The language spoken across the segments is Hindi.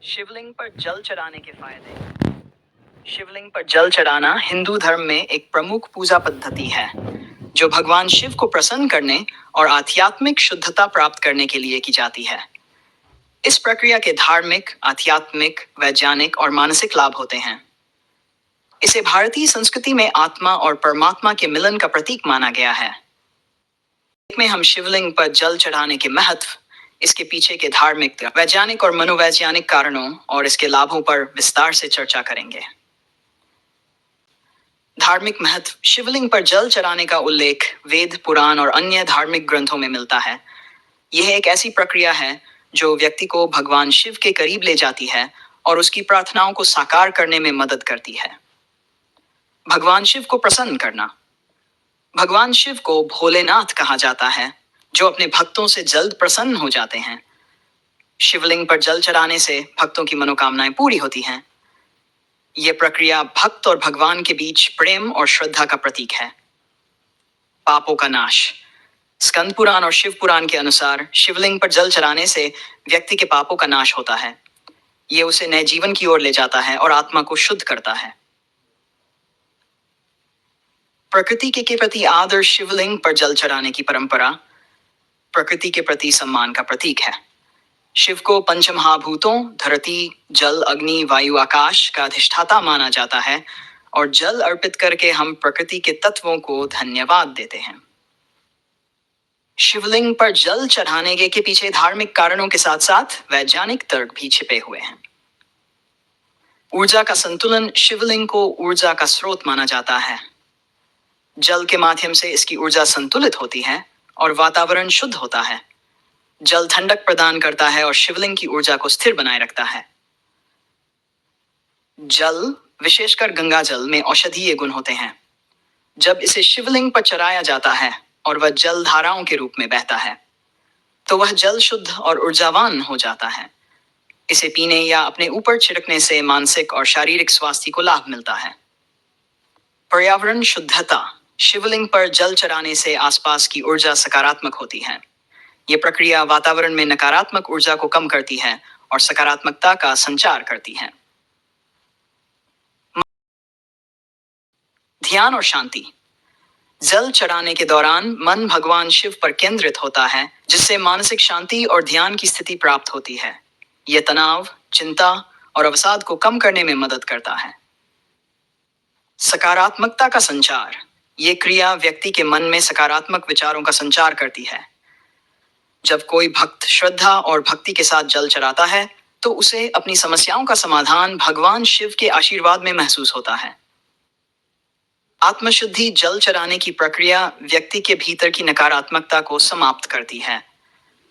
शिवलिंग पर जल चढ़ाने के फायदे। शिवलिंग पर जल चढ़ाना हिंदू धर्म में एक प्रमुख पूजा पद्धति है जो भगवान शिव को प्रसन्न करने और आध्यात्मिक शुद्धता प्राप्त करने के लिए की जाती है। इस प्रक्रिया के धार्मिक, आध्यात्मिक, वैज्ञानिक और मानसिक लाभ होते हैं। इसे भारतीय संस्कृति में आत्मा और परमात्मा के मिलन का प्रतीक माना गया है। में हम शिवलिंग पर जल चढ़ाने के महत्व, इसके पीछे के धार्मिक, वैज्ञानिक और मनोवैज्ञानिक कारणों और इसके लाभों पर विस्तार से चर्चा करेंगे। धार्मिक महत्व। शिवलिंग पर जल चढ़ाने का उल्लेख वेद, पुराण और अन्य धार्मिक ग्रंथों में मिलता है। यह एक ऐसी प्रक्रिया है जो व्यक्ति को भगवान शिव के करीब ले जाती है और उसकी प्रार्थनाओं को साकार करने में मदद करती है। भगवान शिव को प्रसन्न करना। भगवान शिव को भोलेनाथ कहा जाता है, जो अपने भक्तों से जल्द प्रसन्न हो जाते हैं। शिवलिंग पर जल चढ़ाने से भक्तों की मनोकामनाएं पूरी होती हैं। यह प्रक्रिया भक्त और भगवान के बीच प्रेम और श्रद्धा का प्रतीक है। पापों का नाश। स्कंद पुराण और शिव पुराण के अनुसार शिवलिंग पर जल चढ़ाने से व्यक्ति के पापों का नाश होता है। यह उसे नए जीवन की ओर ले जाता है और आत्मा को शुद्ध करता है। प्रकृति के प्रति आदर। शिवलिंग पर जल चढ़ाने की परंपरा प्रकृति के प्रति सम्मान का प्रतीक है। शिव को पंचमहाभूतों धरती, जल, अग्नि, वायु, आकाश का अधिष्ठाता माना जाता है और जल अर्पित करके हम प्रकृति के तत्वों को धन्यवाद देते हैं। शिवलिंग पर जल चढ़ाने के पीछे धार्मिक कारणों के साथ साथ वैज्ञानिक तर्क भी छिपे हुए हैं। ऊर्जा का संतुलन। शिवलिंग को ऊर्जा का स्रोत माना जाता है। जल के माध्यम से इसकी ऊर्जा संतुलित होती है और वातावरण शुद्ध होता है। जल ठंडक प्रदान करता है और शिवलिंग की ऊर्जा को स्थिर बनाए रखता है। जल, विशेषकर गंगा जल में औषधीय गुण होते हैं। जब इसे शिवलिंग पर चढ़ाया जाता है और वह जल धाराओं के रूप में बहता है, तो वह जल शुद्ध और ऊर्जावान हो जाता है। इसे पीने या अपने ऊपर छिड़कने से मानसिक और शारीरिक स्वास्थ्य को लाभ मिलता है। पर्यावरण शुद्धता। शिवलिंग पर जल चढ़ाने से आसपास की ऊर्जा सकारात्मक होती है। यह प्रक्रिया वातावरण में नकारात्मक ऊर्जा को कम करती है और सकारात्मकता का संचार करती है। ध्यान और शांति। जल चढ़ाने के दौरान मन भगवान शिव पर केंद्रित होता है, जिससे मानसिक शांति और ध्यान की स्थिति प्राप्त होती है। यह तनाव, चिंता और अवसाद को कम करने में मदद करता है। सकारात्मकता का संचार। यह क्रिया व्यक्ति के मन में सकारात्मक विचारों का संचार करती है। जब कोई भक्त श्रद्धा और भक्ति के साथ जल चढ़ाता है, तो उसे अपनी समस्याओं का समाधान भगवान शिव के आशीर्वाद में महसूस होता है। आत्मशुद्धि। जल चढ़ाने की प्रक्रिया व्यक्ति के भीतर की नकारात्मकता को समाप्त करती है।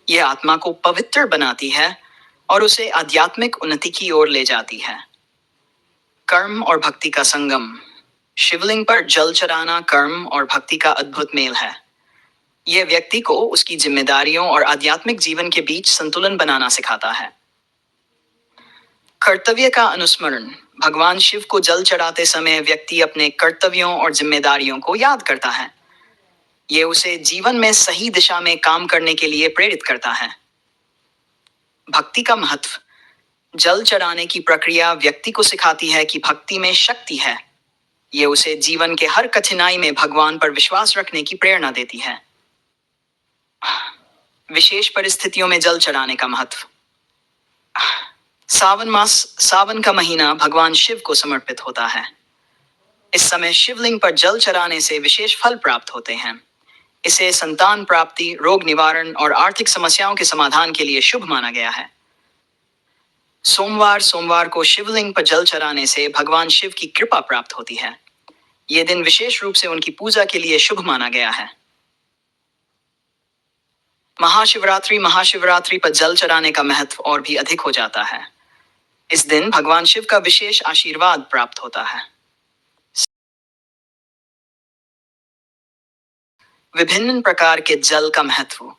यह आत्मा को पवित्र बनाती है और उसे आध्यात्मिक उन्नति की ओर ले जाती है। कर्म और भक्ति का संगम। शिवलिंग पर जल चढ़ाना कर्म और भक्ति का अद्भुत मेल है। यह व्यक्ति को उसकी जिम्मेदारियों और आध्यात्मिक जीवन के बीच संतुलन बनाना सिखाता है। कर्तव्य का अनुस्मरण। भगवान शिव को जल चढ़ाते समय व्यक्ति अपने कर्तव्यों और जिम्मेदारियों को याद करता है। यह उसे जीवन में सही दिशा में काम करने के लिए प्रेरित करता है। भक्ति का महत्व। जल चढ़ाने की प्रक्रिया व्यक्ति को सिखाती है कि भक्ति में शक्ति है। यह उसे जीवन के हर कठिनाई में भगवान पर विश्वास रखने की प्रेरणा देती है। विशेष परिस्थितियों में जल चढ़ाने का महत्व। सावन मास, सावन का महीना भगवान शिव को समर्पित होता है। इस समय शिवलिंग पर जल चढ़ाने से विशेष फल प्राप्त होते हैं। इसे संतान प्राप्ति, रोग निवारण और आर्थिक समस्याओं के समाधान के लिए शुभ माना गया है। सोमवार को शिवलिंग पर जल चढ़ाने से भगवान शिव की कृपा प्राप्त होती है। यह दिन विशेष रूप से उनकी पूजा के लिए शुभ माना गया है। महाशिवरात्रि पर जल चढ़ाने का महत्व और भी अधिक हो जाता है। इस दिन भगवान शिव का विशेष आशीर्वाद प्राप्त होता है। विभिन्न प्रकार के जल का महत्व।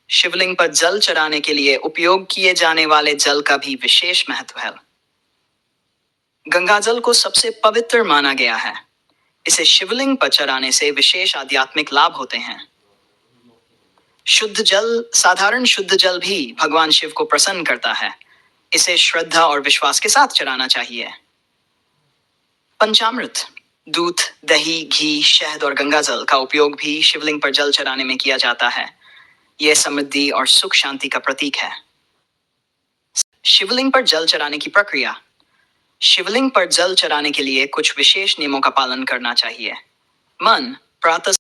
शिवलिंग पर जल चढ़ाने के लिए उपयोग किए जाने वाले जल का भी विशेष महत्व है। गंगा जल को सबसे पवित्र माना गया है। इसे शिवलिंग पर चढ़ाने से विशेष आध्यात्मिक लाभ होते हैं। शुद्ध जल। साधारण शुद्ध जल भी भगवान शिव को प्रसन्न करता है। इसे श्रद्धा और विश्वास के साथ चढ़ाना चाहिए। पंचामृत, दूध, दही, घी, शहद और गंगाजल का उपयोग भी शिवलिंग पर जल चढ़ाने में किया जाता है। यह समृद्धि और सुख शांति का प्रतीक है। शिवलिंग पर जल चढ़ाने की प्रक्रिया। शिवलिंग पर जल चढ़ाने के लिए कुछ विशेष नियमों का पालन करना चाहिए। मन, प्रातः।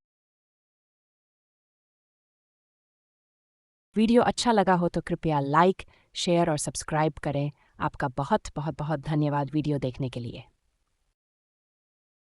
वीडियो अच्छा लगा हो तो कृपया लाइक, शेयर और सब्सक्राइब करें। आपका बहुत बहुत बहुत धन्यवाद वीडियो देखने के लिए।